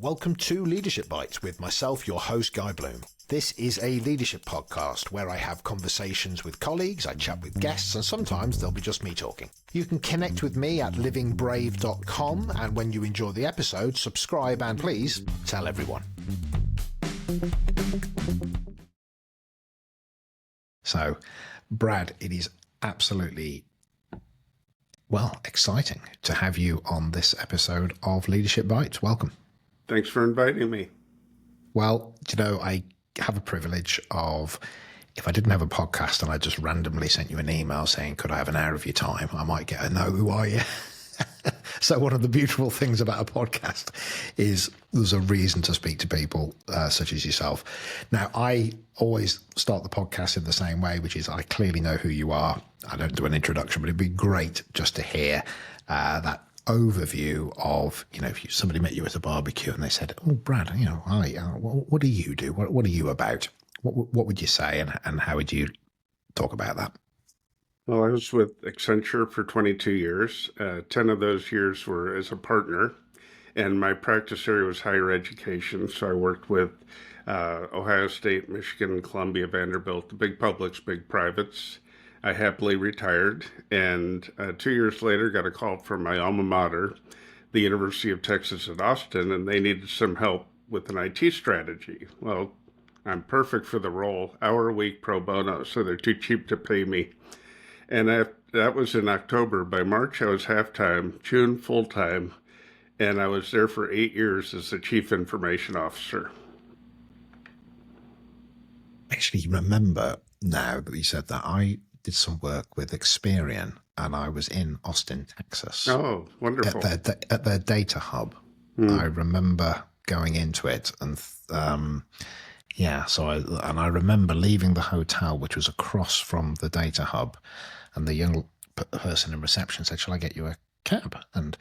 Welcome to Leadership Bites with myself, your host, Guy Bloom. This is a leadership podcast where I have conversations with colleagues, I chat with guests, and sometimes there'll be just me talking. You can connect with me at livingbrave.com, and when you enjoy the episode, subscribe and please tell everyone. So, Brad, it is absolutely, exciting to have you on this episode of Leadership Bites. Welcome. Thanks for inviting me. Well, I have a privilege of, if I didn't have a podcast and I just randomly sent you an email saying, could I have an hour of your time? I might get a no, who are you? So one of the beautiful things about a podcast is there's a reason to speak to people such as yourself. Now, I always start the podcast in the same way, which is I clearly know who you are. I don't do an introduction, but it'd be great just to hear that overview of, if somebody met you at a barbecue and they said, oh, Brad, hi, what do you do? What are you about? What would you say and how would you talk about that? Well, I was with Accenture for 22 years. 10 of those years were as a partner, and my practice area was higher education. So I worked with Ohio State, Michigan, Columbia, Vanderbilt, the big publics, big privates. I happily retired, and 2 years later got a call from my alma mater, the University of Texas at Austin, and they needed some help with an IT strategy. Well, I'm perfect for the role, hour a week pro bono, so they're too cheap to pay me. And that was in October. By March, I was half-time, June full-time, and I was there for 8 years as the Chief Information Officer. Actually, remember now that you said that, I did some work with Experian, and I was in Austin, Texas. Oh, wonderful. At their data hub. I remember going into it, and I remember leaving the hotel, which was across from the data hub, and the young person in reception said, shall I get you a cab? And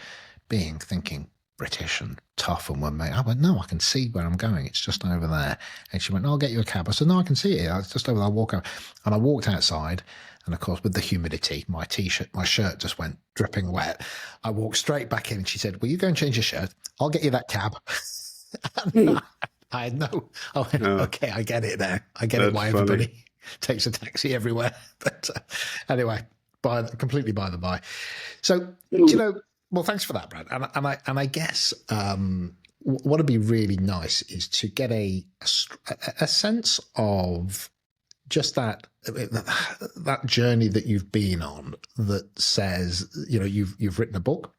thinking British and tough and one mate, I went, no, I can see where I'm going. It's just over there. And she went, no, I'll get you a cab. I said, no, I can see it. It's just over there. I'll walk out. And I walked outside. And of course, with the humidity, my shirt just went dripping wet. I walked straight back in and she said, will you go and change your shirt? I'll get you that cab. I know. I went, okay, I get it now. I get it why everybody takes a taxi everywhere. But anyway, completely by the by. So, well, thanks for that, Brad. And I guess what would be really nice is to get a sense of just that journey that you've been on that says, you've written a book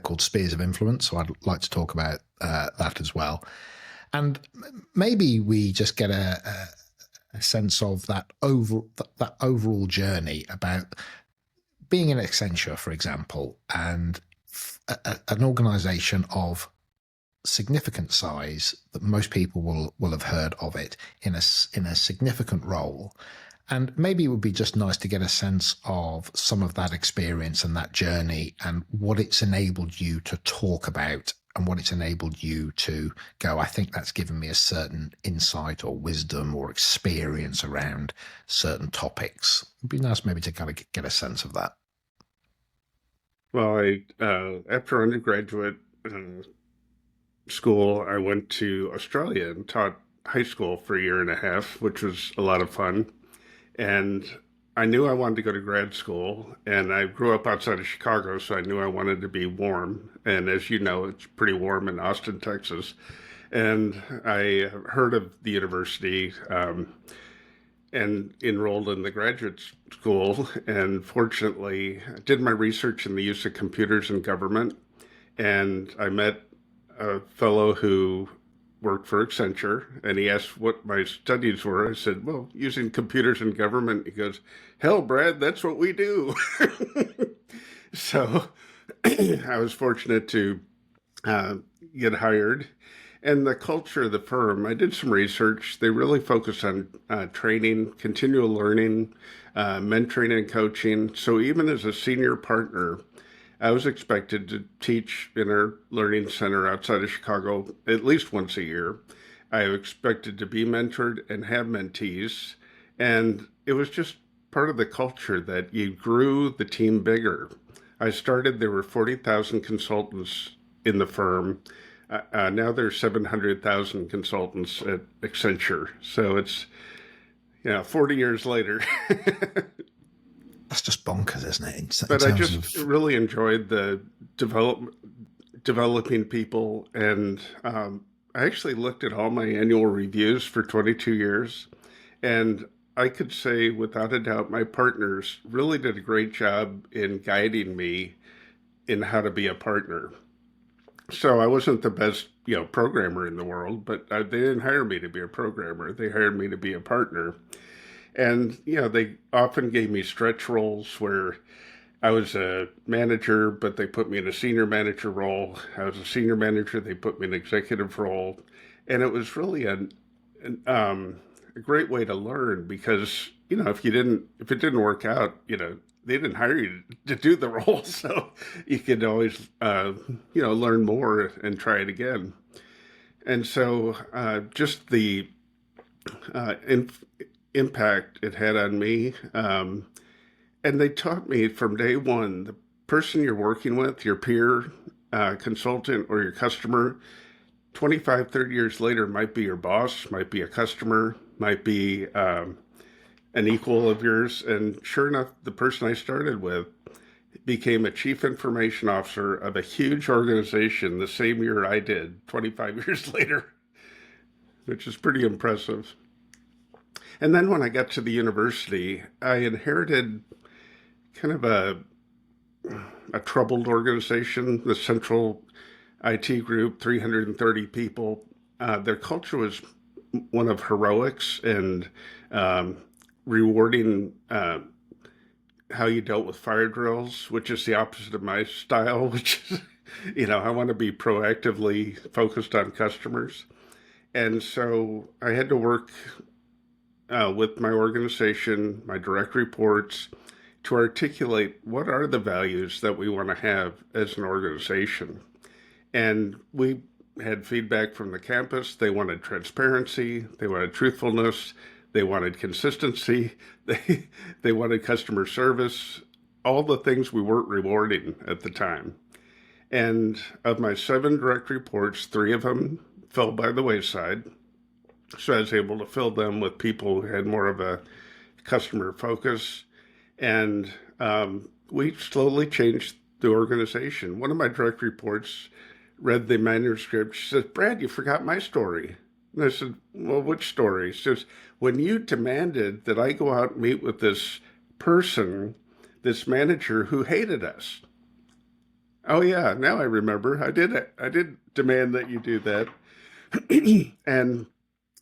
called Spheres of Influence. So I'd like to talk about that as well. And maybe we just get a sense of that overall journey about being in Accenture, for example, and an organization of significant size that most people will have heard of it in a significant role. And maybe it would be just nice to get a sense of some of that experience and that journey and what it's enabled you to talk about and what it's enabled you to go, I think that's given me a certain insight or wisdom or experience around certain topics. It'd be nice maybe to kind of get a sense of that. Well, after undergraduate school, I went to Australia and taught high school for a year and a half, which was a lot of fun. And I knew I wanted to go to grad school, and I grew up outside of Chicago, so I knew I wanted to be warm. And as you know, it's pretty warm in Austin, Texas. And I heard of the university and enrolled in the graduate school, and fortunately did my research in the use of computers in government. And I met a fellow who worked for Accenture, and he asked what my studies were. I said, well, using computers in government. He goes, hell, Brad, that's what we do. So I was fortunate to get hired. And the culture of the firm, I did some research. They really focus on training, continual learning, mentoring and coaching. So even as a senior partner, I was expected to teach in our learning center outside of Chicago at least once a year. I expected to be mentored and have mentees. And it was just part of the culture that you grew the team bigger. I started, there were 40,000 consultants in the firm. Now there's 700,000 consultants at Accenture. So it's, 40 years later. That's just bonkers, isn't it? In But I terms just of, really enjoyed the developing people. And I actually looked at all my annual reviews for 22 years. And I could say without a doubt, my partners really did a great job in guiding me in how to be a partner. So I wasn't the best, programmer in the world, but they didn't hire me to be a programmer. They hired me to be a partner. And, they often gave me stretch roles where I was a manager, but they put me in a senior manager role. I was a senior manager, they put me in an executive role. And it was really a great way to learn because, if it didn't work out, they didn't hire you to do the role. So you could always, learn more and try it again. And so just the impact it had on me. And they taught me from day one, the person you're working with, your peer, consultant, or your customer, 25, 30 years later might be your boss, might be a customer, might be an equal of yours. And sure enough, the person I started with became a chief information officer of a huge organization the same year I did, 25 years later, which is pretty impressive. And then when I got to the university, I inherited kind of a troubled organization, the Central IT Group, 330 people. Their culture was one of heroics and rewarding how you dealt with fire drills, which is the opposite of my style, which is, I want to be proactively focused on customers. And so I had to work with my organization, my direct reports, to articulate what are the values that we want to have as an organization. And we had feedback from the campus. They wanted transparency, they wanted truthfulness, they wanted consistency, they wanted customer service, all the things we weren't rewarding at the time. And of my 7 direct reports, 3 of them fell by the wayside. So I was able to fill them with people who had more of a customer focus. And we slowly changed the organization. One of my direct reports read the manuscript. She says, "Brad, you forgot my story." And I said, "Well, which story?" She says, "When you demanded that I go out and meet with this person, this manager who hated us." "Oh yeah, now I remember. I did demand that you do that." And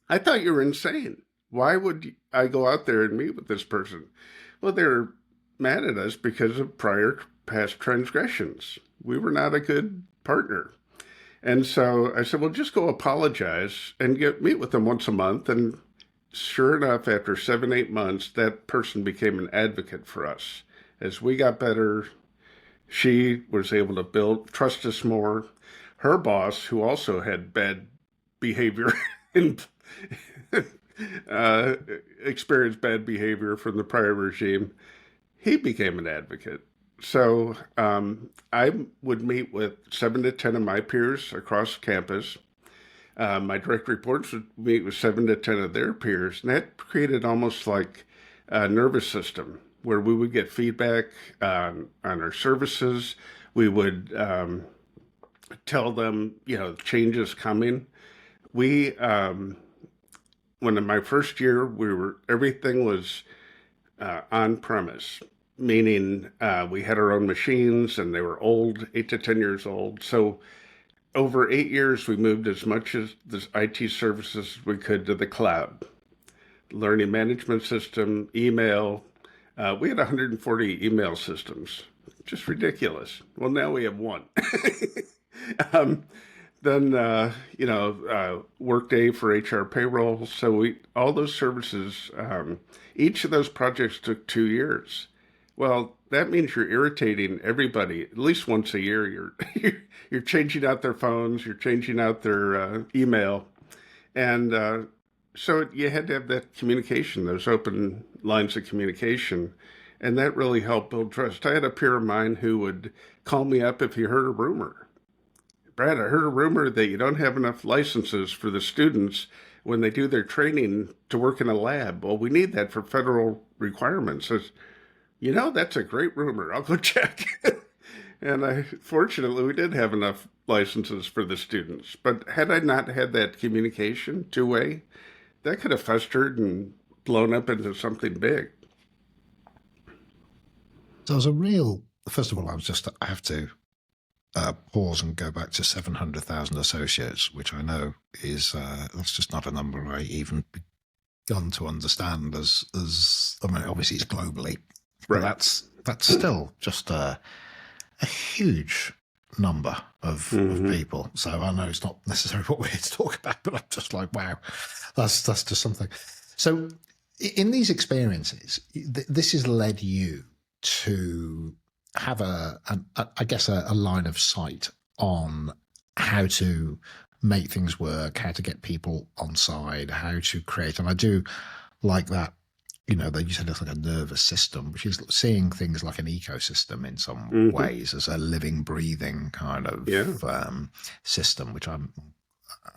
I thought you were insane. Why would I go out there and meet with this person? Well, they're mad at us because of prior past transgressions. We were not a good partner. And so I said, well, just go apologize and meet with them once a month. And sure enough, after 7, 8 months, that person became an advocate for us. As we got better, she was able to trust us more. Her boss, who also had bad behavior and experienced bad behavior from the prior regime, he became an advocate. So I would meet with 7 to 10 of my peers across campus. My direct reports would meet with 7 to 10 of their peers, and that created almost like a nervous system where we would get feedback on our services. We would tell them, changes coming. We, when in my first year, everything was on premise, meaning we had our own machines and they were old, 8 to 10 years old. So over 8 years, we moved as much of the IT services as we could to the cloud. Learning management system, email. We had 140 email systems, just ridiculous. Well, now we have one. Then, Workday for HR payroll. So all those services, each of those projects took 2 years. Well, that means you're irritating everybody at least once a year. You're changing out their phones, you're changing out their email, and so you had to have that communication, those open lines of communication, and that really helped build trust. I had a peer of mine who would call me up if he heard a rumor. Brad, I heard a rumor that you don't have enough licenses for the students when they do their training to work in a lab. Well, we need that for federal requirements. Says, that's a great rumor. I'll go check. And fortunately, we did have enough licenses for the students. But had I not had that communication two-way, that could have festered and blown up into something big. So first of all, I have to pause and go back to 700,000 associates, which I know is, that's just not a number I even begun to understand obviously it's globally, but that's still just a huge number of people. So I know it's not necessarily what we're here to talk about, but I'm just like, wow, that's just something. So in these experiences, this has led you to have a line of sight on how to make things work, how to get people on side, how to create. And I do like that, that you said it's like a nervous system, which is seeing things like an ecosystem in some ways as a living, breathing kind of system, which I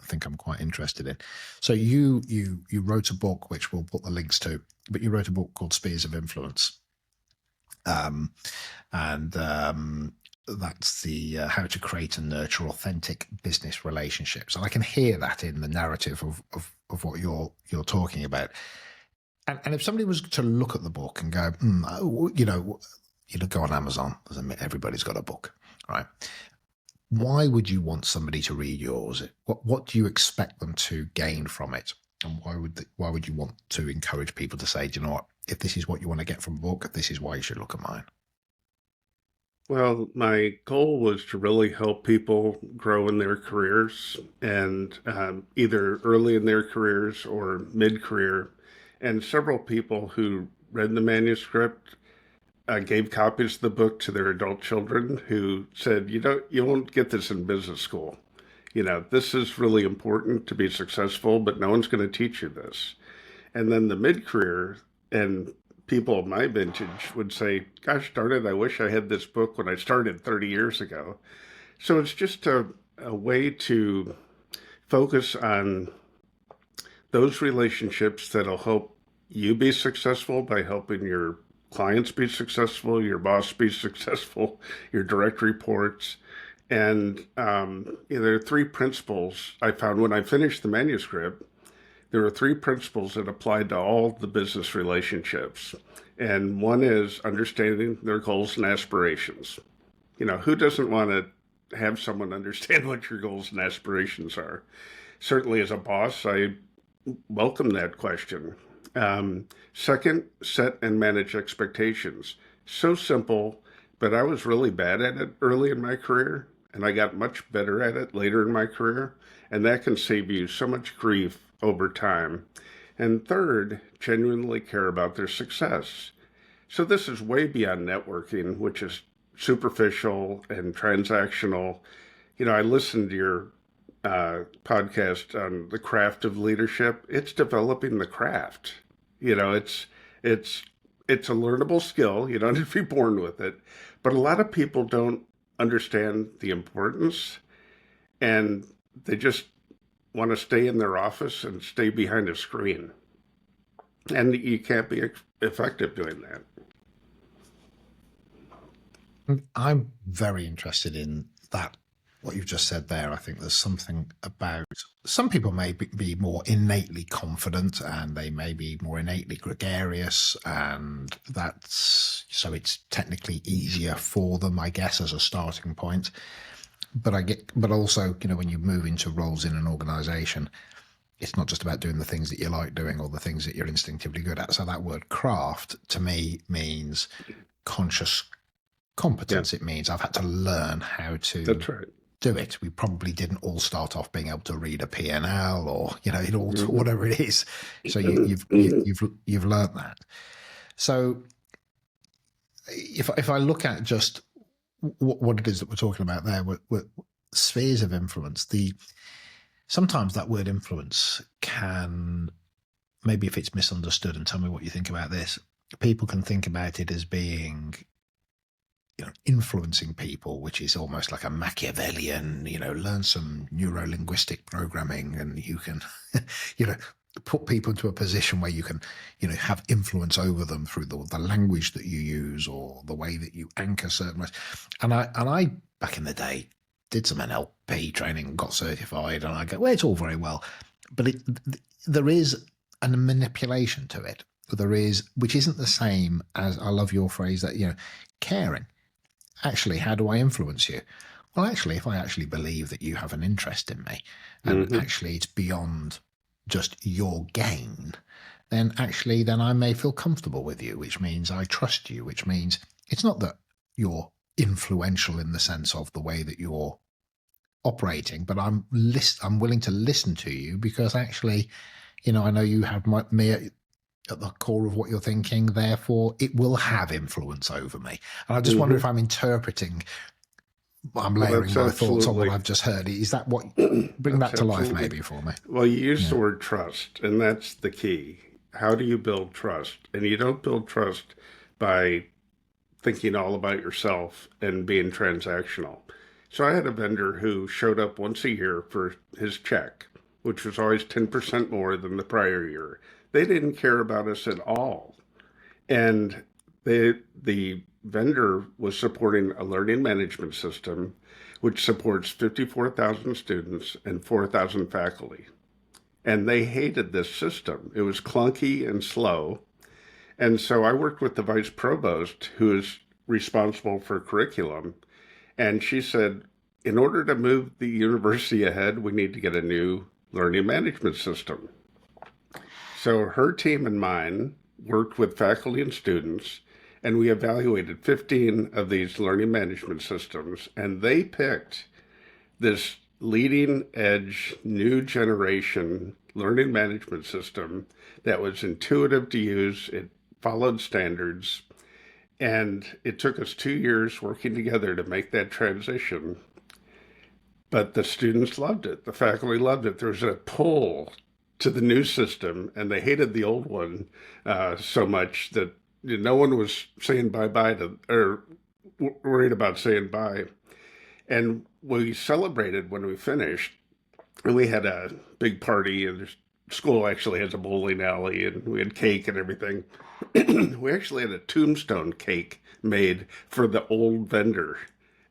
think I'm quite interested in. So you wrote a book, which we'll put the links to, but you wrote a book called Spheres of Influence. That's the how to create and nurture authentic business relationships, and I can hear that in the narrative of what you're talking about. And if somebody was to look at the book and go, go on Amazon, everybody's got a book, right? Why would you want somebody to read yours? What do you expect them to gain from it? And why would you want to encourage people to say, do you know what? If this is what you want to get from a book, this is why you should look at mine? Well, my goal was to really help people grow in their careers, and either early in their careers or mid-career. And several people who read the manuscript gave copies of the book to their adult children who said, you won't get this in business school. This is really important to be successful, but no one's going to teach you this. And then the mid-career and people of my vintage would say, gosh darn it, I wish I had this book when I started 30 years ago. So it's just a way to focus on those relationships that'll help you be successful by helping your clients be successful, your boss be successful, your direct reports. And there are three principles I found when I finished the manuscript. There are three principles that applied to all the business relationships. And one is understanding their goals and aspirations. Who doesn't want to have someone understand what your goals and aspirations are? Certainly as a boss, I welcome that question. Second, set and manage expectations. So simple, but I was really bad at it early in my career, and I got much better at it later in my career, and that can save you so much grief over time. And third, genuinely care about their success. So this is way beyond networking, which is superficial and transactional. I listened to your podcast on the craft of leadership. It's developing the craft. It's a learnable skill. You don't have to be born with it. But a lot of people don't understand the importance, and they just want to stay in their office and stay behind a screen. And you can't be effective doing that. I'm very interested in that, what you've just said there. I think there's something about, some people may be more innately confident, and they may be more innately gregarious, and so it's technically easier for them, I guess, as a starting point. But also, when you move into roles in an organization, it's not just about doing the things that you like doing or the things that you're instinctively good at. So that word craft to me means conscious competence. Yeah. It means I've had to learn how to do it. We probably didn't all start off being able to read a P&L or, whatever it is. So you've learned that. So if I look at just what it is that we're talking about there, we're spheres of influence. Sometimes that word influence can, maybe if it's misunderstood, and tell me what you think about this, people can think about it as being influencing people, which is almost like a Machiavellian, learn some neuro-linguistic programming and you can, put people into a position where you can, have influence over them through the language that you use or the way that you anchor certain words. And I back in the day did some NLP training, got certified, and I go, well, it's all very well, but there is a manipulation to it. There is, which isn't the same as, I love your phrase that, caring. Actually, how do I influence you? Well, actually, if I actually believe that you have an interest in me, and actually it's beyond just your gain, then I may feel comfortable with you, which means I trust you, which means it's not that you're influential in the sense of the way that you're operating, but I'm willing to listen to you because actually, I know you have me at the core of what you're thinking, therefore it will have influence over me. And I just wonder if I'm interpreting, I'm layering my thoughts on what I've just heard. Is that what, bring that to life maybe for me? Well, you use the word trust, and that's the key. How do you build trust? And you don't build trust by thinking all about yourself and being transactional. So I had a vendor who showed up once a year for his check, which was always 10% more than the prior year. They didn't care about us at all. And the vendor was supporting a learning management system, which supports 54,000 students and 4,000 faculty. And they hated this system. It was clunky and slow. And so I worked with the vice provost, who is responsible for curriculum. And she said, in order to move the university ahead, we need to get a new learning management system. So her team and mine worked with faculty and students, and we evaluated 15 of these learning management systems, and they picked this leading edge, new generation learning management system that was intuitive to use. It followed standards, and it took us 2 years working together to make that transition. But the students loved it. The faculty loved it. There was a pull to the new system, and they hated the old one so much that no one was saying bye-bye to, or worried about saying bye. And we celebrated when we finished, and we had a big party, and the school actually has a bowling alley, and we had cake and everything. We actually had a tombstone cake made for the old vendor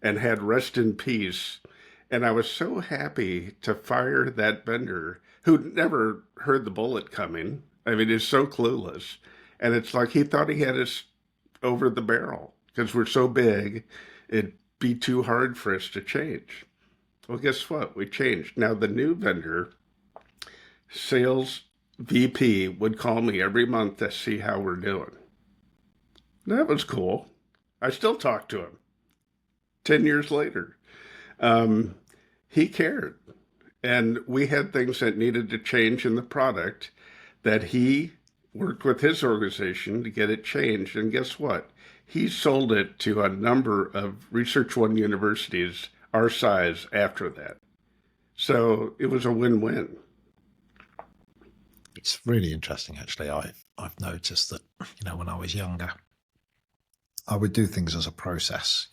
and had rest in peace. And I was so happy to fire that vendor who'd never heard the bullet coming. I mean, he's so clueless. And it's like he thought he had us over the barrel because we're so big, it'd be too hard for us to change. Well, guess what? We changed. Now, the new vendor, sales VP, would call me every month to see how we're doing. That was cool. I still talk to him 10 years later. He cared. And we had things that needed to change in the product that he worked with his organization to get it changed. And guess what? He sold it to a number of Research One universities our size after that. So it was a win-win. It's really interesting, actually. I've noticed that, when I was younger, I would do things as a process,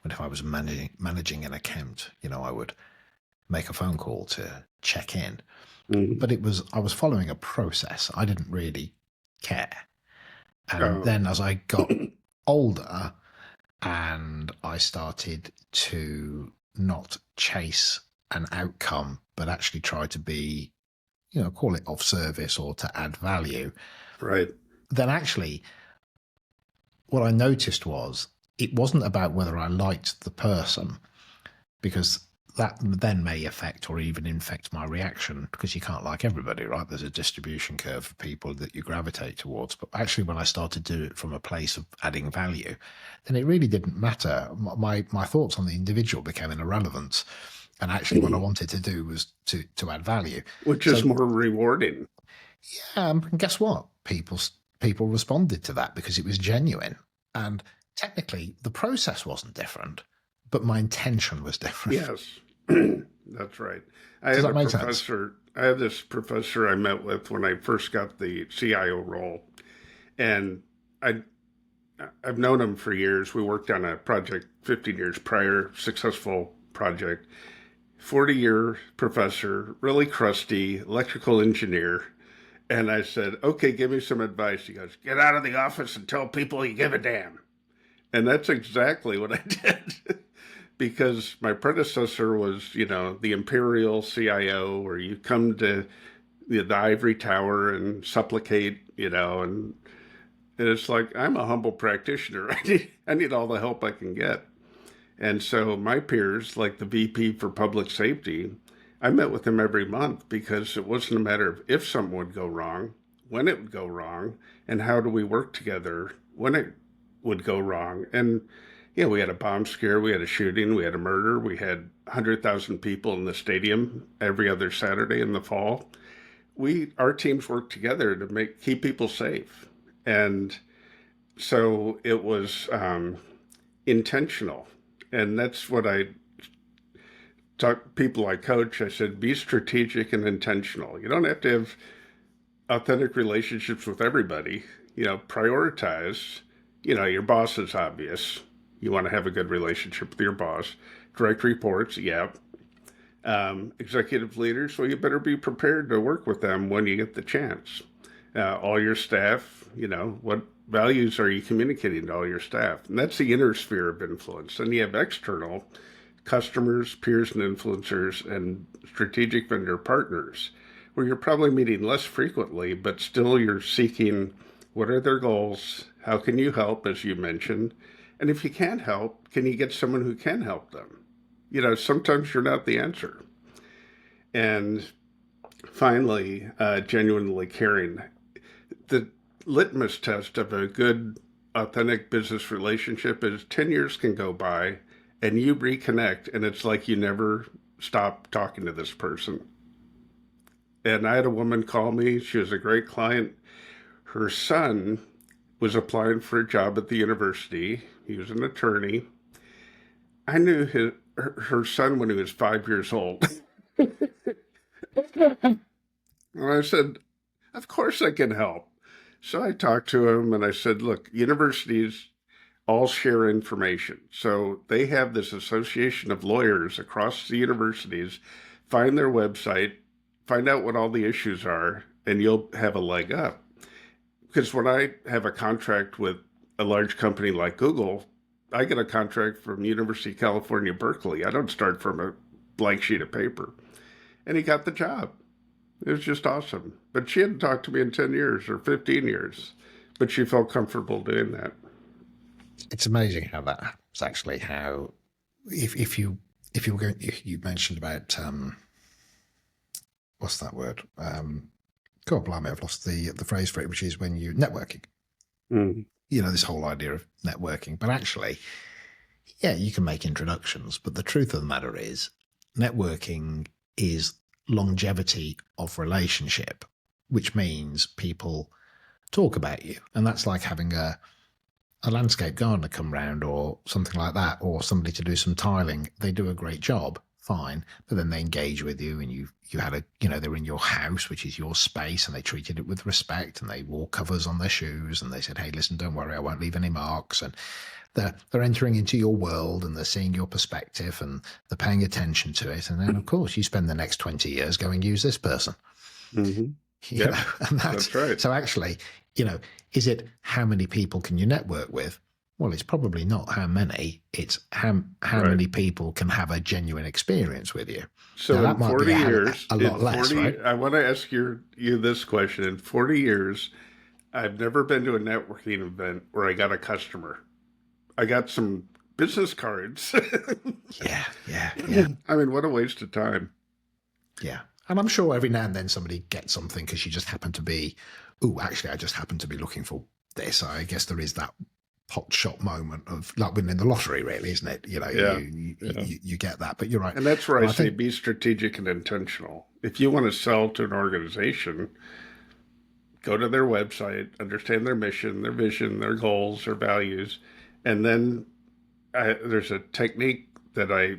if I was managing an account, I would make a phone call to check in. But I was following a process. I didn't really care. And then as I got older and I started to not chase an outcome, but actually try to be, call it of service or to add value. Right. Then actually what I noticed was it wasn't about whether I liked the person, because that then may affect or even infect my reaction, because you can't like everybody, right? There's a distribution curve of people that you gravitate towards. But actually, when I started to do it from a place of adding value, then it really didn't matter. My thoughts on the individual became irrelevant. And actually, what I wanted to do was to add value. Which is more rewarding. Yeah, and guess what? People responded to that because it was genuine. And technically, the process wasn't different, but my intention was different. Yes, that's right. Does that make sense? I had this professor I met with when I first got the CIO role, and I've known him for years. We worked on a project 15 years prior, successful project. 40-year professor, really crusty, electrical engineer. And I said, okay, give me some advice. He goes, get out of the office and tell people you give a damn. And that's exactly what I did. Because my predecessor was, the imperial CIO, where you come to the ivory tower and supplicate, and it's like, I'm a humble practitioner. I need all the help I can get. And so my peers, like the VP for public safety, I met with him every month because it wasn't a matter of if something would go wrong, when it would go wrong, and how do we work together when it would go wrong. And, we had a bomb scare, we had a shooting, we had a murder, we had 100,000 people in the stadium every other Saturday in the fall. Our teams worked together to keep people safe. And so it was intentional. And that's what I talk people I coach. I said, be strategic and intentional. You don't have to have authentic relationships with everybody. Prioritize. Your boss is obvious. You want to have a good relationship with your boss. Direct reports, yeah. Executive leaders, well, you better be prepared to work with them when you get the chance. All your staff, what values are you communicating to all your staff? And that's the inner sphere of influence. Then you have external customers, peers, and influencers, and strategic vendor partners, where you're probably meeting less frequently, but still you're seeking what are their goals? How can you help, as you mentioned? And if you can't help, can you get someone who can help them? Sometimes you're not the answer. And finally, genuinely caring. The litmus test of a good, authentic business relationship is 10 years can go by and you reconnect, and it's like you never stopped talking to this person. And I had a woman call me. She was a great client. Her son was applying for a job at the university. He was an attorney. I knew her son when he was 5 years old. And I said, of course I can help. So I talked to him and I said, look, universities all share information. So they have this association of lawyers across the universities. Find their website, find out what all the issues are, and you'll have a leg up. Because when I have a contract with a large company like Google, I get a contract from University of California, Berkeley. I don't start from a blank sheet of paper. And he got the job. It was just awesome. But she hadn't talked to me in 10 years or 15 years, but she felt comfortable doing that. It's amazing how that happens, actually, how if you were going, you mentioned about, what's that word? God, blimey, I've lost the phrase for it, which is when you networking. Mm. This whole idea of networking. But actually, yeah, you can make introductions. But the truth of the matter is, networking is longevity of relationship, which means people talk about you. And that's like having a landscape gardener come round or something like that, or somebody to do some tiling. They do a great job, fine, but then they engage with you, and you had they were in your house, which is your space, and they treated it with respect, and they wore covers on their shoes, and they said, hey, listen, don't worry, I won't leave any marks. And they're entering into your world, and they're seeing your perspective, and they're paying attention to it. And then, of course, you spend the next 20 years going, use this person. Mm-hmm. And that's right. So actually, is it how many people can you network with? Well, it's probably not how many. It's how many people can have a genuine experience with you. So now, that might be a lot less, right? I want to ask you this question. In 40 years, I've never been to a networking event where I got a customer. I got some business cards. Yeah. I mean, what a waste of time. Yeah. And I'm sure every now and then somebody gets something because you just happen to be, I just happen to be looking for this. I guess there is that pot shot moment of like winning the lottery, really, isn't it? You get that, but you're right. And that's where I say be strategic and intentional. If you want to sell to an organization, go to their website, understand their mission, their vision, their goals, their values. And then there's a technique that I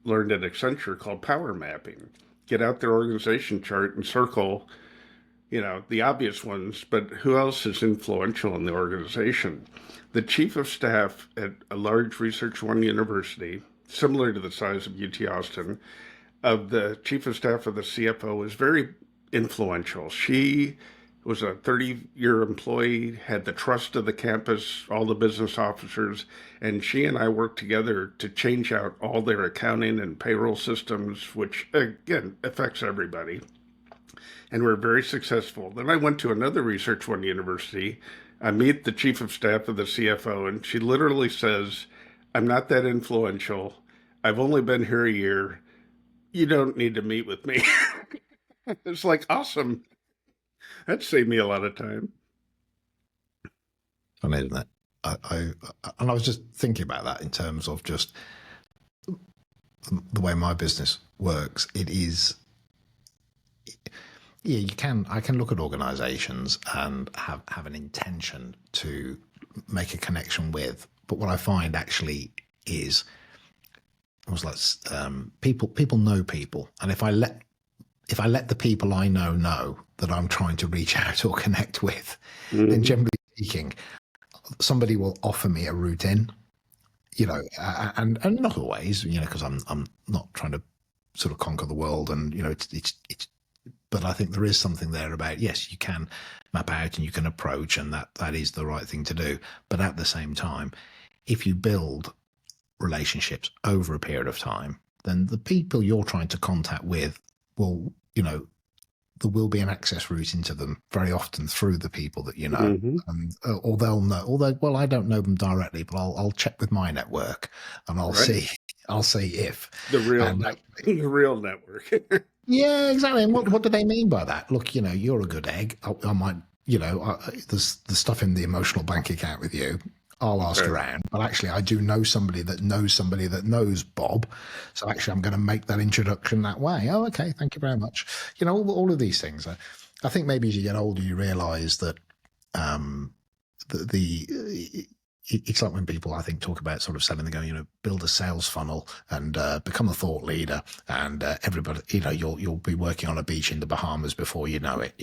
learned at Accenture called power mapping. Get out their organization chart and circle, the obvious ones, but who else is influential in the organization? The chief of staff at a large Research One university, similar to the size of UT Austin, of the chief of staff of the CFO, was very influential. She was a 30-year employee, had the trust of the campus, all the business officers, and she and I worked together to change out all their accounting and payroll systems, which, again, affects everybody. And we're very successful. Then I went to another Research One university. I meet the chief of staff of the CFO, and she literally says, I'm not that influential. I've only been here a year. You don't need to meet with me. It's like, awesome. That saved me a lot of time. Funny, isn't it? And I was just thinking about that in terms of just the way my business works. It is, yeah, I can look at organizations and have an intention to make a connection with, but what I find actually is, people know people, and if I let the people I know that I'm trying to reach out or connect with, then generally speaking, somebody will offer me a route in, and not always, because I'm not trying to sort of conquer the world, and it's but I think there is something there about, yes, you can map out and you can approach, and that is the right thing to do. But at the same time, if you build relationships over a period of time, then the people you're trying to contact with will, there will be an access route into them very often through the people that or they'll know. Although, well, I don't know them directly, but I'll check with my network and I'll see if the real network. Yeah, exactly. And what do they mean by that? Look, you're a good egg. I might, there's stuff in the emotional bank account with you. I'll ask around, but actually I do know somebody that knows Bob. So actually I'm going to make that introduction that way. Oh, okay. Thank you very much. All of these things. I think maybe as you get older, you realize that it's like when people, I think, talk about sort of selling, they go, build a sales funnel and become a thought leader, and everybody, you'll be working on a beach in the Bahamas before you know it.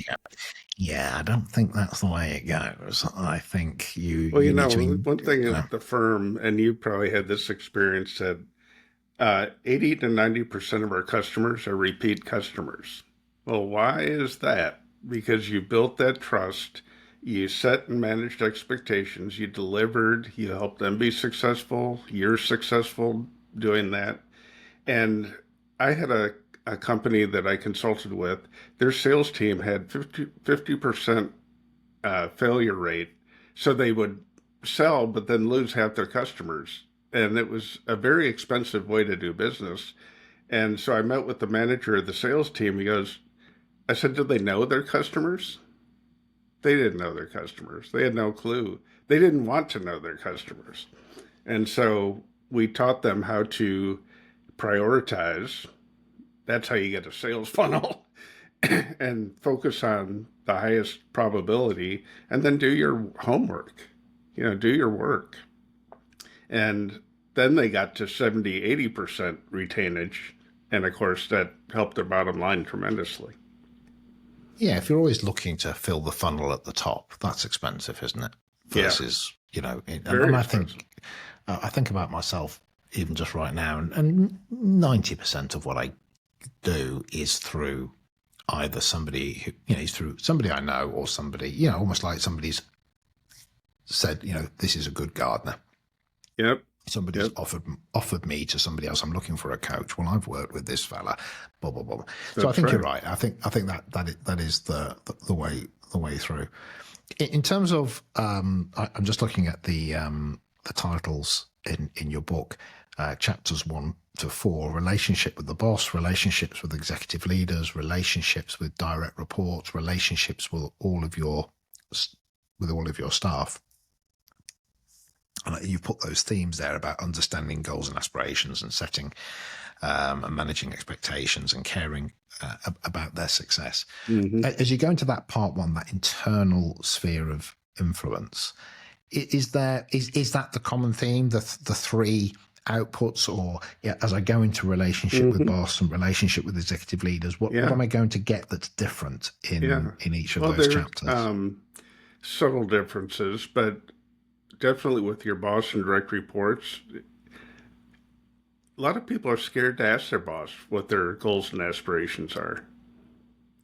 Yeah, I don't think that's the way it goes. I think one thing at the firm, and you probably had this experience, that 80 to 90% of our customers are repeat customers. Well, why is that? Because you built that trust. You set and managed expectations, you delivered, you helped them be successful, you're successful doing that. And I had a company that I consulted with, their sales team had 50% failure rate. So they would sell, but then lose half their customers. And it was a very expensive way to do business. And so I met with the manager of the sales team. I said, did they know their customers? They didn't know their customers. They had no clue. They didn't want to know their customers. And so we taught them how to prioritize. That's how you get a sales funnel. And focus on the highest probability, and then do your homework, do your work. And then they got to 70, 80% retainage. And of course, that helped their bottom line tremendously. Yeah, if you're always looking to fill the funnel at the top, that's expensive, isn't it? Versus, and I think about myself even just right now, and 90% of what I do is through either somebody who, is through somebody I know, or somebody, almost like somebody's said, this is a good gardener. Yep. Somebody's offered me to somebody else. I'm looking for a coach. Well, I've worked with this fella, blah blah blah. So I think you're right. I think that is the way through. In terms of, I'm just looking at the titles in your book, chapters 1 to 4: relationship with the boss, relationships with executive leaders, relationships with direct reports, relationships with all of your staff. And you put those themes there about understanding goals and aspirations, and setting and managing expectations, and caring about their success. Mm-hmm. As you go into that part 1, that internal sphere of influence, is that the common theme? The 3 outputs, or as I go into relationship with boss and relationship with executive leaders, what am I going to get that's different in each of those chapters? Subtle differences, but definitely with your boss and direct reports, a lot of people are scared to ask their boss what their goals and aspirations are.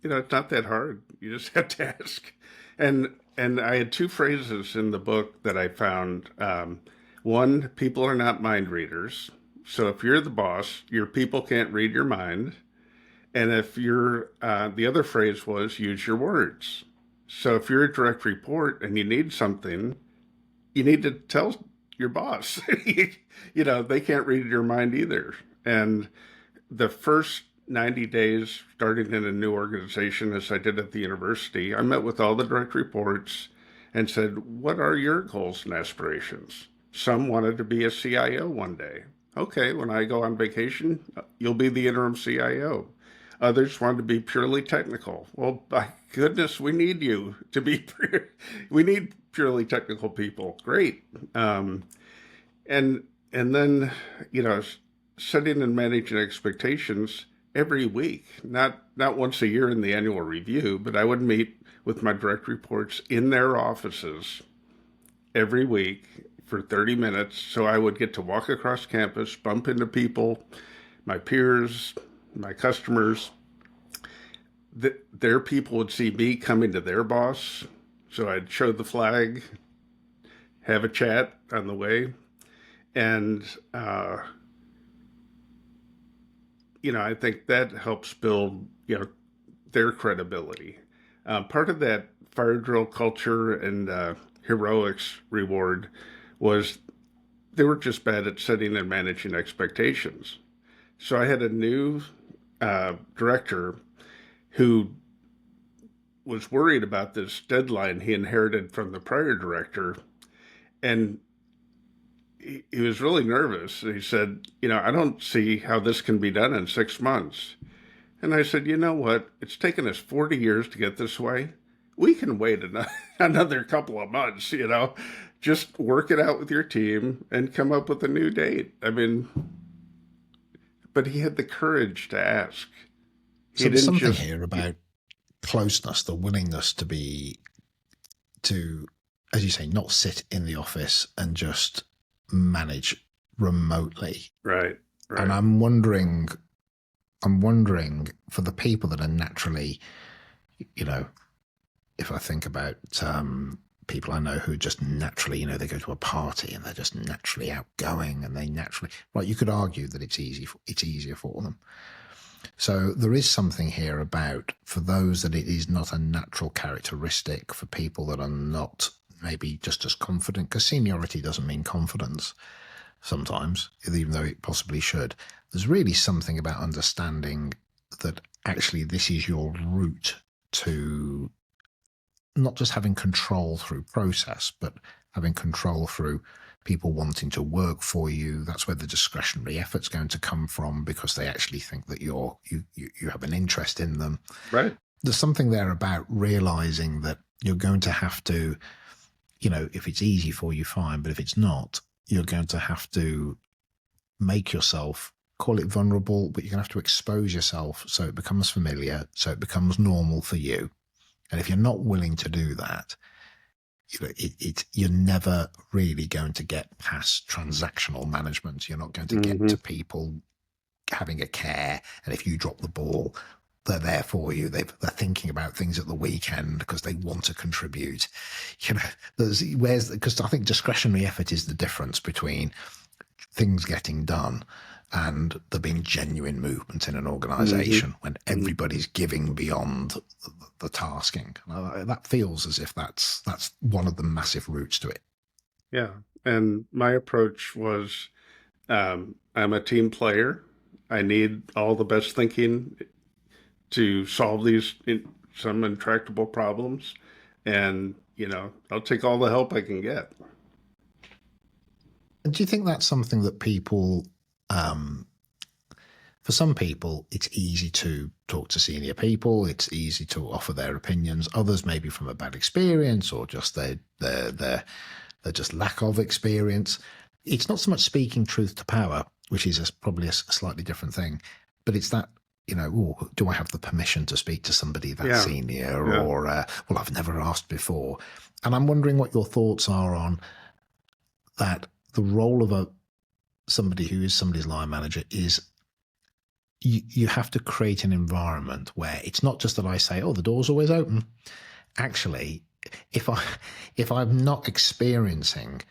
It's not that hard. You just have to ask. And I had two phrases in the book that I found. One, people are not mind readers. So if you're the boss, your people can't read your mind. And if you're, the other phrase was use your words. So if you're a direct report and you need something, you need to tell your boss. They can't read your mind either. And the first 90 days starting in a new organization, as I did at the university, I met with all the direct reports and said, what are your goals and aspirations? Some wanted to be a CIO one day. Okay, when I go on vacation, you'll be the interim CIO. Others wanted to be purely technical. Well, by goodness, we need you to be, we need purely technical people. Great. And then, setting and managing expectations every week, not once a year in the annual review, but I would meet with my direct reports in their offices every week for 30 minutes. So I would get to walk across campus, bump into people, my peers, my customers. Their people would see me coming to their boss. So I'd show the flag, have a chat on the way. And, I think that helps build, their credibility. Part of that fire drill culture and heroics reward was they were just bad at setting and managing expectations. So I had a new director who was worried about this deadline he inherited from the prior director. And he was really nervous. He said, I don't see how this can be done in 6 months. And I said, you know what? It's taken us 40 years to get this way. We can wait another couple of months, just work it out with your team and come up with a new date. But he had the courage to ask. So there's something here about closeness, the willingness to, as you say, not sit in the office and just manage remotely. Right. And I'm wondering for the people that are naturally, if I think about people I know who just naturally, they go to a party and they're just naturally outgoing and they naturally, right, you could argue that it's easier for them. So there is something here about, for those that it is not a natural characteristic, for people that are not maybe just as confident, because seniority doesn't mean confidence sometimes, even though it possibly should. There's really something about understanding that actually this is your route to not just having control through process, but having control through people wanting to work for you. That's where the discretionary effort's going to come from, because they actually think that you have an interest in them. Right. There's something there about realizing that you're going to have to, if it's easy for you, fine. But if it's not, you're going to have to make yourself, call it vulnerable, but you're going to have to expose yourself so it becomes familiar, so it becomes normal for you. And if you're not willing to do that, you're never really going to get past transactional management. You're not going to get to people having a care. And if you drop the ball, they're there for you. They're thinking about things at the weekend because they want to contribute. Because I think discretionary effort is the difference between things getting done and there being genuine movement in an organization when everybody's giving beyond the tasking. That feels as if that's one of the massive roots to it. Yeah. And my approach was, I'm a team player. I need all the best thinking to solve some intractable problems. And, I'll take all the help I can get. And do you think that's something that people, for some people, it's easy to talk to senior people. It's easy to offer their opinions. Others maybe from a bad experience or just their just lack of experience. it's not so much speaking truth to power, which is probably a slightly different thing, but it's that, do I have the permission to speak to somebody that senior? Yeah. Or, well, I've never asked before. And I'm wondering what your thoughts are on that. The role of somebody who is somebody's line manager is you have to create an environment where it's not just that I say, oh, the door's always open. Actually, if I'm not experiencing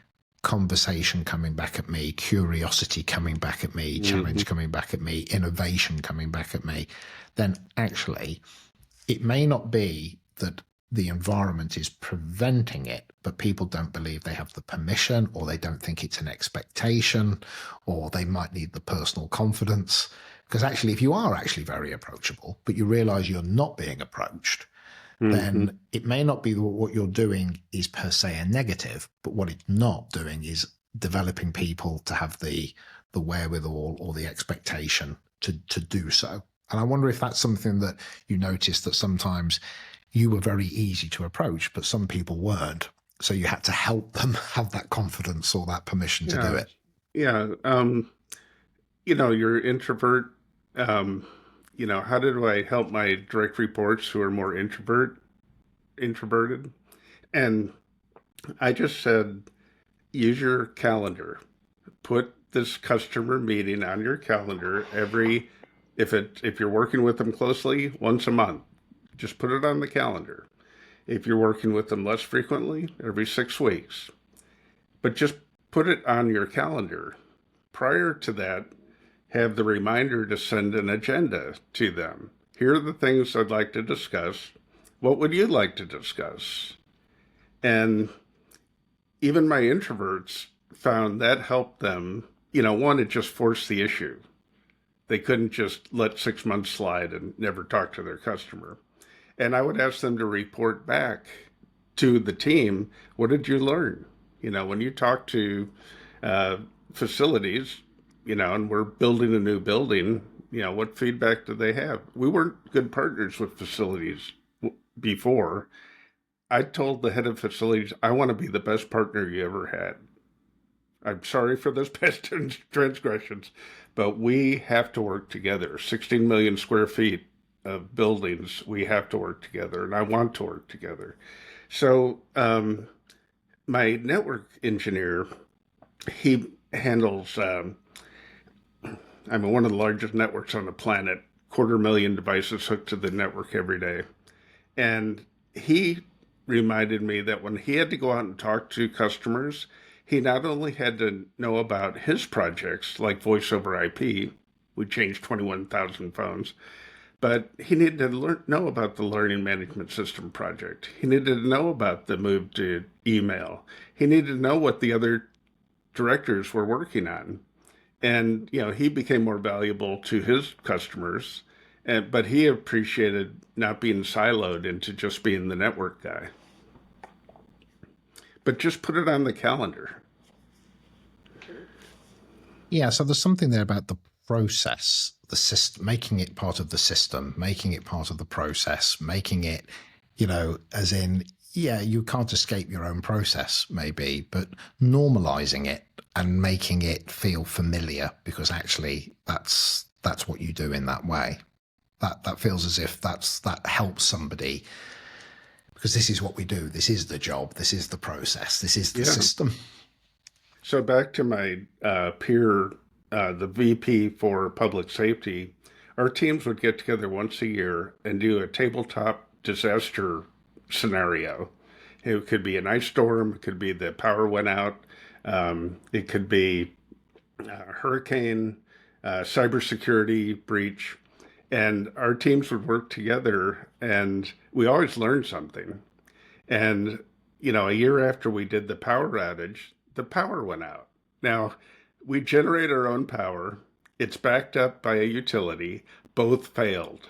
conversation coming back at me, curiosity coming back at me, challenge coming back at me, innovation coming back at me, then actually it may not be that the environment is preventing it, but people don't believe they have the permission, or they don't think it's an expectation, or they might need the personal confidence. Because actually, if you are actually very approachable, but you realize you're not being approached, then it may not be that what you're doing is per se a negative, but what it's not doing is developing people to have the wherewithal or the expectation to do so. And I wonder if that's something that you noticed, that sometimes you were very easy to approach, but some people weren't. So you had to help them have that confidence or that permission to do it. Yeah. You're introvert. How do I help my direct reports who are more introverted? And I just said, use your calendar. Put this customer meeting on your calendar if you're working with them closely, once a month. Just put it on the calendar. If you're working with them less frequently, every 6 weeks. But just put it on your calendar. Prior to that, have the reminder to send an agenda to them. Here are the things I'd like to discuss. What would you like to discuss? And even my introverts found that helped them. One, it just forced the issue. They couldn't just let 6 months slide and never talk to their customer. And I would ask them to report back to the team, what did you learn? When you talk to facilities, and we're building a new building, what feedback do they have? We weren't good partners with facilities before. I told the head of facilities, I want to be the best partner you ever had. I'm sorry for those past transgressions, but we have to work together. 16 million square feet of buildings, we have to work together, and I want to work together. So my network engineer, he handles, one of the largest networks on the planet, 250,000 devices hooked to the network every day. And he reminded me that when he had to go out and talk to customers, he not only had to know about his projects like voice over IP, we changed 21,000 phones, but he needed to know about the learning management system project. He needed to know about the move to email. He needed to know what the other directors were working on. And, he became more valuable to his customers, but he appreciated not being siloed into just being the network guy. But just put it on the calendar. Yeah, so there's something there about the process, the system, making it part of the system, making it part of the process, making it, as in, you can't escape your own process, maybe, but normalizing it and making it feel familiar, because actually that's what you do in that way. That feels as if that helps somebody, because this is what we do. This is the job. This is the process. This is the system. So back to my peer, the VP for public safety, our teams would get together once a year and do a tabletop disaster scenario. It could be an ice storm. It could be the power went out. It could be a hurricane, cybersecurity breach. And our teams would work together, and we always learned something. And, a year after we did the power outage, the power went out. Now, we generate our own power. It's backed up by a utility. Both failed.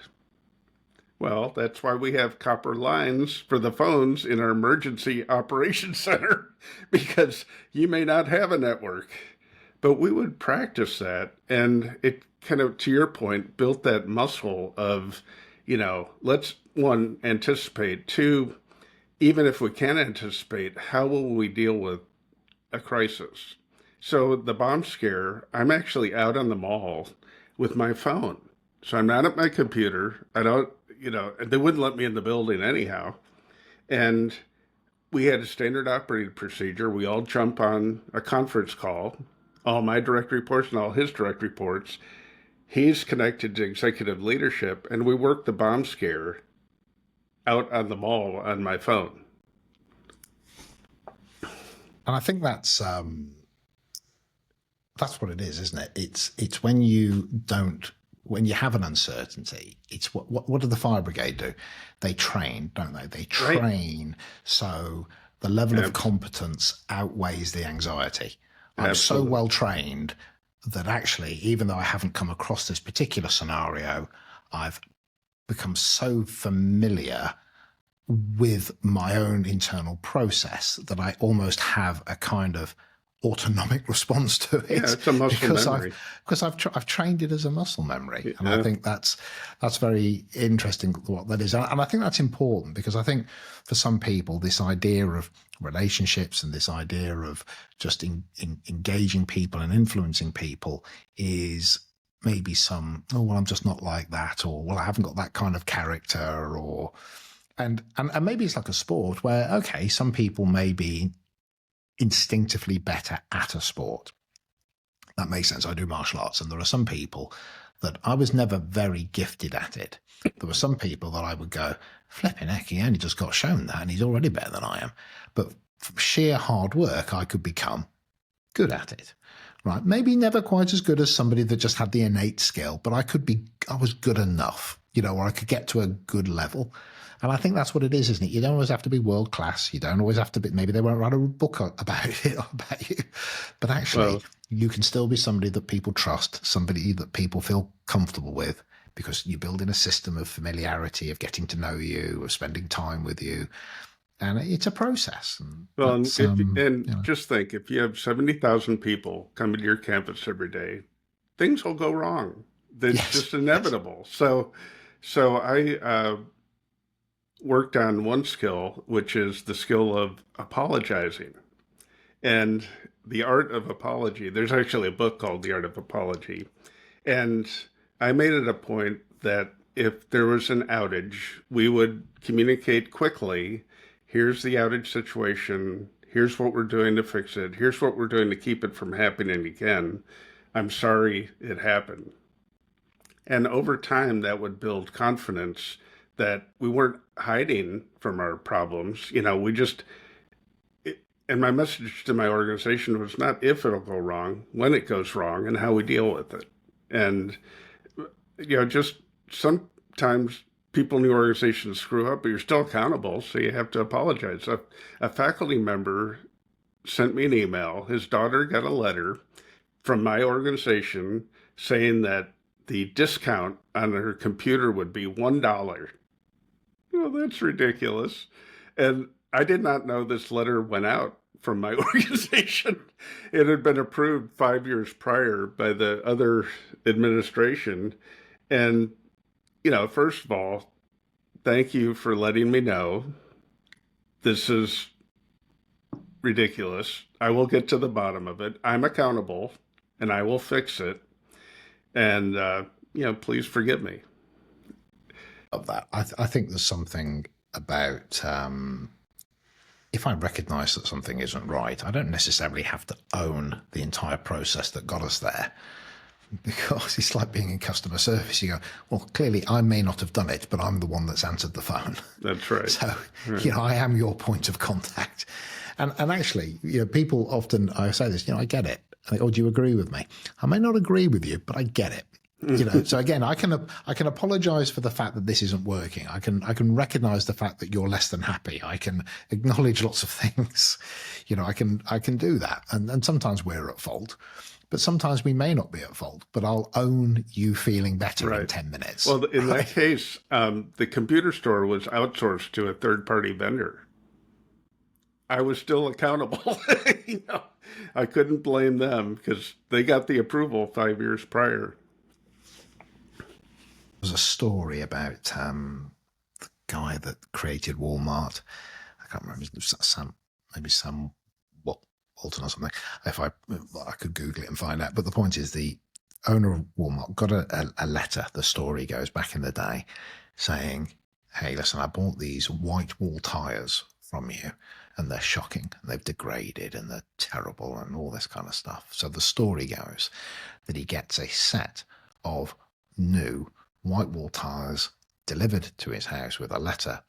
Well, that's why we have copper lines for the phones in our emergency operations center, because you may not have a network. But we would practice that, and it kind of, to your point, built that muscle of, let's, one, anticipate. Two, even if we can't anticipate, how will we deal with a crisis? So the bomb scare, I'm actually out on the mall with my phone. So I'm not at my computer. I don't, they wouldn't let me in the building anyhow. And we had a standard operating procedure. We all jump on a conference call, all my direct reports and all his direct reports. He's connected to executive leadership, and we work the bomb scare out on the mall on my phone. And I think that's what it is, isn't it? It's when you have an uncertainty. It's what did the fire brigade do? They train, don't they? They train right. So the level of competence outweighs the anxiety. I'm Absolutely. So well trained that actually, even though I haven't come across this particular scenario, I've become so familiar with my own internal process that I almost have a kind of autonomic response to it. Yeah, it's a muscle memory. Because I've trained it as a muscle memory, and I think that's very interesting what that is, and I think that's important because I think for some people this idea of relationships and this idea of just engaging people and influencing people is maybe some I'm just not like that, or I haven't got that kind of character, or and maybe it's like a sport where okay, some people may be instinctively better at a sport. That makes sense. I do martial arts, and there are some people that I was never very gifted at it. There were some people that I would go, flipping heck, he only just got shown that and he's already better than I am. But from sheer hard work, I could become good at it. Right? Maybe never quite as good as somebody that just had the innate skill, but I was good enough, or I could get to a good level. And I think that's what it is, isn't it? You don't always have to be world class. You don't always have to be, maybe they won't write a book about it or about you. But actually, you can still be somebody that people trust, somebody that people feel comfortable with, because you build in a system of familiarity, of getting to know you, of spending time with you. And it's a process. Just think, if you have 70,000 people coming to your campus every day, things will go wrong. It's just inevitable. Yes. So I worked on one skill, which is the skill of apologizing. And the art of apology, there's actually a book called The Art of Apology. And I made it a point that if there was an outage, we would communicate quickly. Here's the outage situation. Here's what we're doing to fix it. Here's what we're doing to keep it from happening again. I'm sorry it happened. And over time, that would build confidence that we weren't hiding from our problems. And my message to my organization was not if it'll go wrong, when it goes wrong, and how we deal with it. And, just sometimes people in the organization screw up, but you're still accountable, so you have to apologize. A faculty member sent me an email. His daughter got a letter from my organization saying that the discount on her computer would be $1. That's ridiculous. And I did not know this letter went out from my organization. It had been approved 5 years prior by the other administration. And, first of all, thank you for letting me know. This is ridiculous. I will get to the bottom of it. I'm accountable, and I will fix it. And, please forgive me. Of that, I think there's something about if I recognize that something isn't right, I don't necessarily have to own the entire process that got us there, because it's like being in customer service. You go, well, clearly I may not have done it, but I'm the one that's answered the phone. That's right. So, I am your point of contact. And actually, people often, I say this, I get it. Do you agree with me? I may not agree with you, but I get it. So again, I can apologize for the fact that this isn't working. I can recognize the fact that you're less than happy. I can acknowledge lots of things. I can do that. And sometimes we're at fault, but sometimes we may not be at fault. But I'll own you feeling better in 10 minutes. Well, in that case, the computer store was outsourced to a third-party vendor. I was still accountable. I couldn't blame them because they got the approval 5 years prior. There was a story about the guy that created Walmart. I can't remember. Sam Walton or something. If I could Google it and find out. But the point is, the owner of Walmart got a letter. The story goes back in the day, saying, "Hey, listen, I bought these white wall tires from you, and they're shocking. They've degraded and they're terrible and all this kind of stuff." So the story goes that he gets a set of new white wall tires delivered to his house with a letter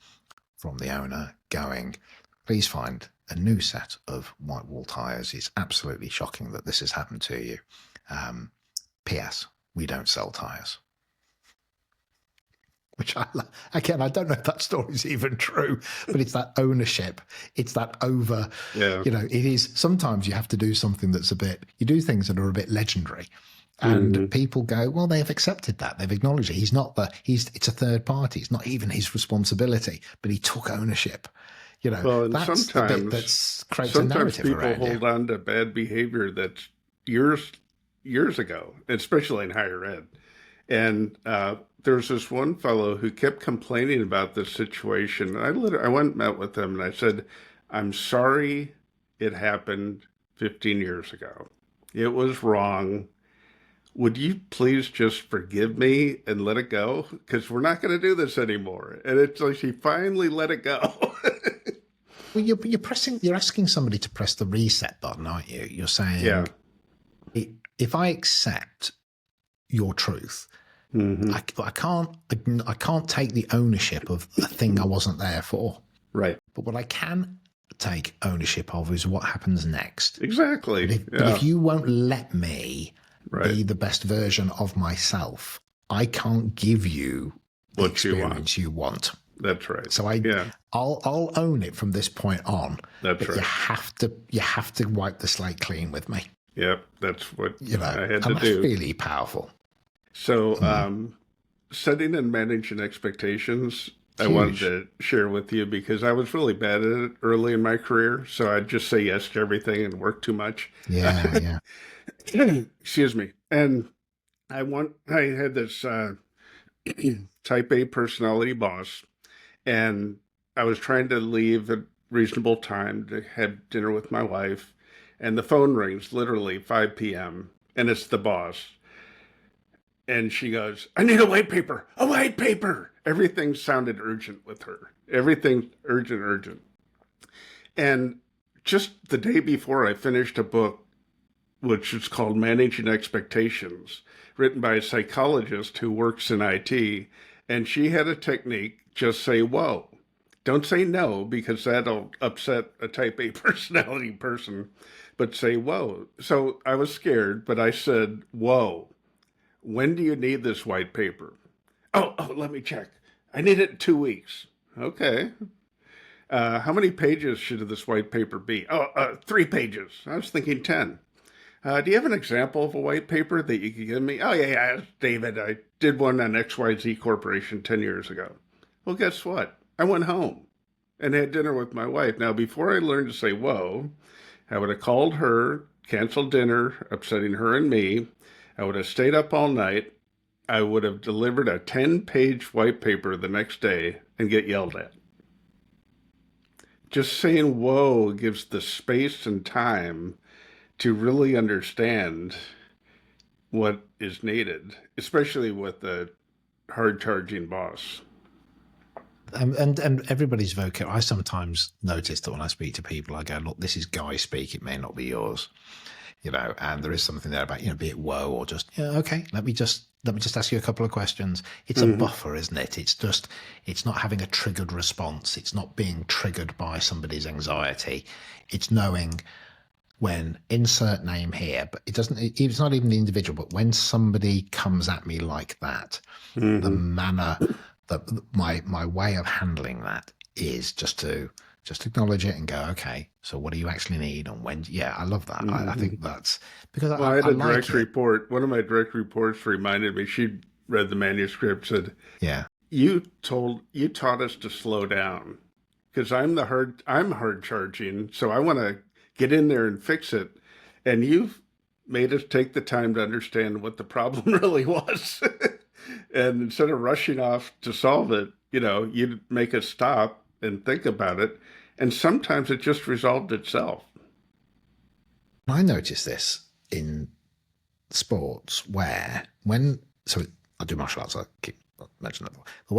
from the owner going, "Please find a new set of white wall tires. It's absolutely shocking that this has happened to you. P.S. We don't sell tires." Which again, I don't know if that story's even true, but it's that ownership. It's that it is. Sometimes you have to do something that's you do things that are a bit legendary. And people go, well, they've accepted that. They've acknowledged it. It's a third party. It's not even his responsibility, but he took ownership. Well, that's the bit that creates a narrative around people hold on to bad behavior that's years ago, especially in higher ed. And there's this one fellow who kept complaining about this situation. I went and met with him, and I said, "I'm sorry it happened 15 years ago. It was wrong. Would you please just forgive me and let it go? Because we're not going to do this anymore." And it's like he finally let it go. Well, you're asking somebody to press the reset button, aren't you? You're saying, if I accept your truth, I can't take the ownership of a thing I wasn't there for. Right. But what I can take ownership of is what happens next. Exactly. But if you won't let me be the best version of myself, I can't give you the experience you want. That's right. So I'll own it from this point on. That's right. You have to wipe the slate clean with me. Yep, that's what I had to do. That's really powerful. So, setting and managing expectations, I wanted to share with you because I was really bad at it early in my career. So I'd just say yes to everything and work too much. Yeah. Excuse me. And I had this type A personality boss, and I was trying to leave at reasonable time to have dinner with my wife, and the phone rings literally 5 p.m. and it's the boss. And she goes, "I need a white paper, a white paper." Everything sounded urgent with her. Everything urgent. And just the day before, I finished a book, which is called Managing Expectations, written by a psychologist who works in IT. And she had a technique, just say, "Whoa." Don't say no, because that'll upset a type A personality person, but say, "Whoa." So I was scared, but I said, "Whoa. When do you need this white paper?" Oh, let me check. I need it in 2 weeks. Okay. How many pages should this white paper be? 3 pages. I was thinking 10. Do you have an example of a white paper that you could give me? Oh, yeah, David. I did one on XYZ Corporation 10 years ago. Well, guess what? I went home and had dinner with my wife. Now, before I learned to say, "Whoa," I would have called her, canceled dinner, upsetting her and me. I would have stayed up all night. I would have delivered a 10-page white paper the next day and get yelled at. Just saying "whoa" gives the space and time to really understand what is needed, especially with a hard-charging boss. And everybody's vocabulary. I sometimes notice that when I speak to people, I go, "Look, this is Guy speak. It may not be yours." And there is something there about, be it whoa or just, okay, let me just ask you a couple of questions. It's a buffer, isn't it? It's not having a triggered response. It's not being triggered by somebody's anxiety. It's knowing when, insert name here, but it's not even the individual, but when somebody comes at me like that, the manner, my way of handling that is just to acknowledge it and go, okay, so what do you actually need and when? Yeah, I love that. I think that's because I had a direct report. One of my direct reports reminded me, she read the manuscript, said, "Yeah, you taught us to slow down because I'm hard charging. So I want to get in there and fix it. And you've made us take the time to understand what the problem really was." And instead of rushing off to solve it, you'd make us stop and think about it. And sometimes it just resolved itself. I noticed this in sports where I do martial arts, I keep mentioning that. But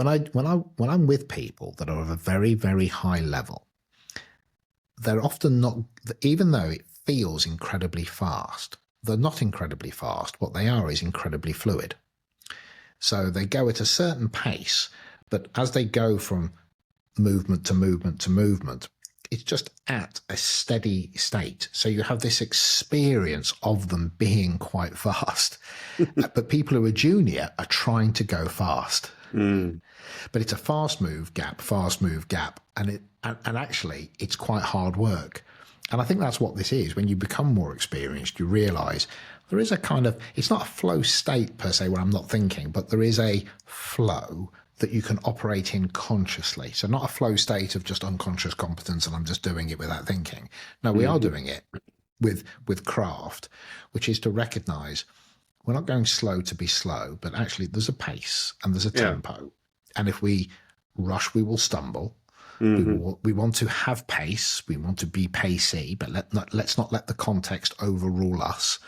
when I'm with people that are of a very, very high level, they're often not, even though it feels incredibly fast, they're not incredibly fast. What they are is incredibly fluid. So they go at a certain pace, but as they go from movement to movement to movement, it's just at a steady state. So you have this experience of them being quite fast. But people who are junior are trying to go fast. Mm. But it's a fast move gap, and actually it's quite hard work. And I think that's what this is. When you become more experienced, you realize there is a kind of, it's not a flow state per se where I'm not thinking, but there is a flow that you can operate in consciously. So not a flow state of just unconscious competence and I'm just doing it without thinking. No, we are doing it with craft, which is to recognize we're not going slow to be slow, but actually there's a pace and there's a tempo. And if we rush, we will stumble. We want to have pace. We want to be pacey, but let's not let the context overrule us.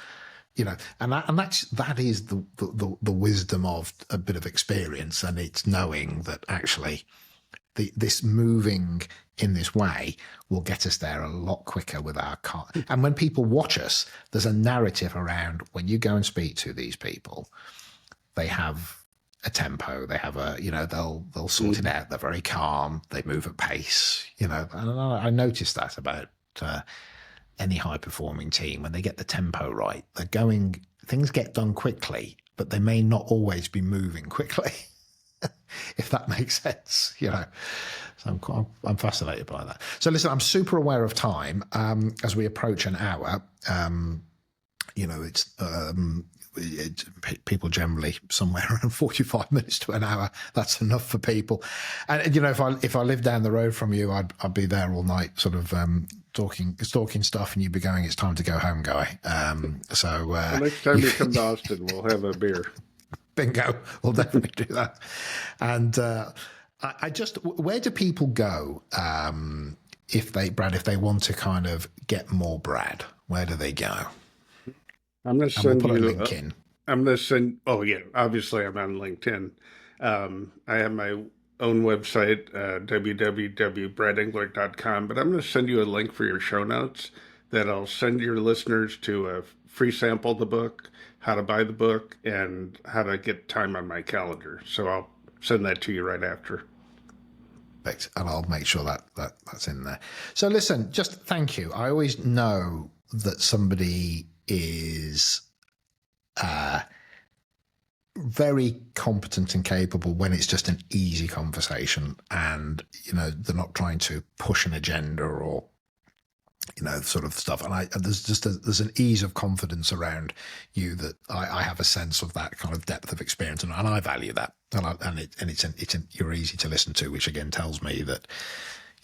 You know, and that is the wisdom of a bit of experience, and it's knowing that actually this moving in this way will get us there a lot quicker with our car. And when people watch us, there's a narrative around when you go and speak to these people, they have a tempo, they have a, you know, they'll sort it out. They're very calm. They move at pace, you know, and I noticed that about any high performing team. When they get the tempo right, things get done quickly, but they may not always be moving quickly, if that makes sense, you know. So I'm fascinated by that. So listen, I'm super aware of time. As we approach an hour, you know, it's people generally somewhere around 45 minutes to an hour. That's enough for people. And you know, if I lived down the road from you, I'd be there all night, sort of talking stuff, and you'd be going, "It's time to go home, guy." Well, next time you come to Austin, we'll have a beer. Bingo. We'll definitely do that. And where do people go if they want to kind of get more Brad? Where do they go? I'm going to send you a link in. I'm going to send. Oh yeah, obviously I'm on LinkedIn. I have my own website, www.bradenglert.com, but I'm going to send you a link for your show notes that I'll send your listeners to a free sample of the book, how to buy the book, and how to get time on my calendar. So I'll send that to you right after. Perfect. And I'll make sure that's in there. So listen, just thank you. I always know that somebody is very competent and capable when it's just an easy conversation, and you know, they're not trying to push an agenda or, you know, sort of stuff. And there's an ease of confidence around you that I have a sense of that kind of depth of experience, and I value that. You're easy to listen to, which again tells me that,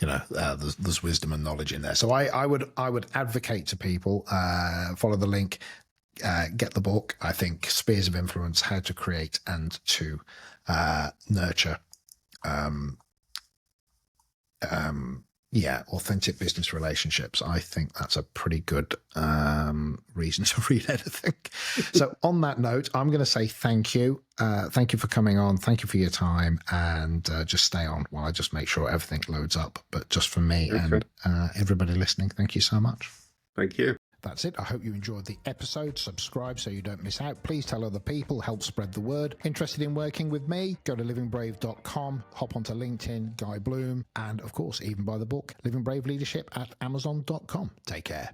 you know, there's wisdom and knowledge in there. So I would advocate to people, follow the link, get the book. I think Spheres of Influence: How to Create and to Nurture authentic business relationships. I think that's a pretty good reason to read anything. So on that note, I'm going to say thank you. Thank you for coming on. Thank you for your time, and just stay on while I just make sure everything loads up. But just for me and everybody listening, thank you so much. Thank you. That's it. I hope you enjoyed the episode. Subscribe so you don't miss out. Please tell other people, help spread the word. Interested in working with me? Go to livingbrave.com, hop onto LinkedIn, Guy Bloom, and of course, even buy the book, Living Brave Leadership, at amazon.com. Take care.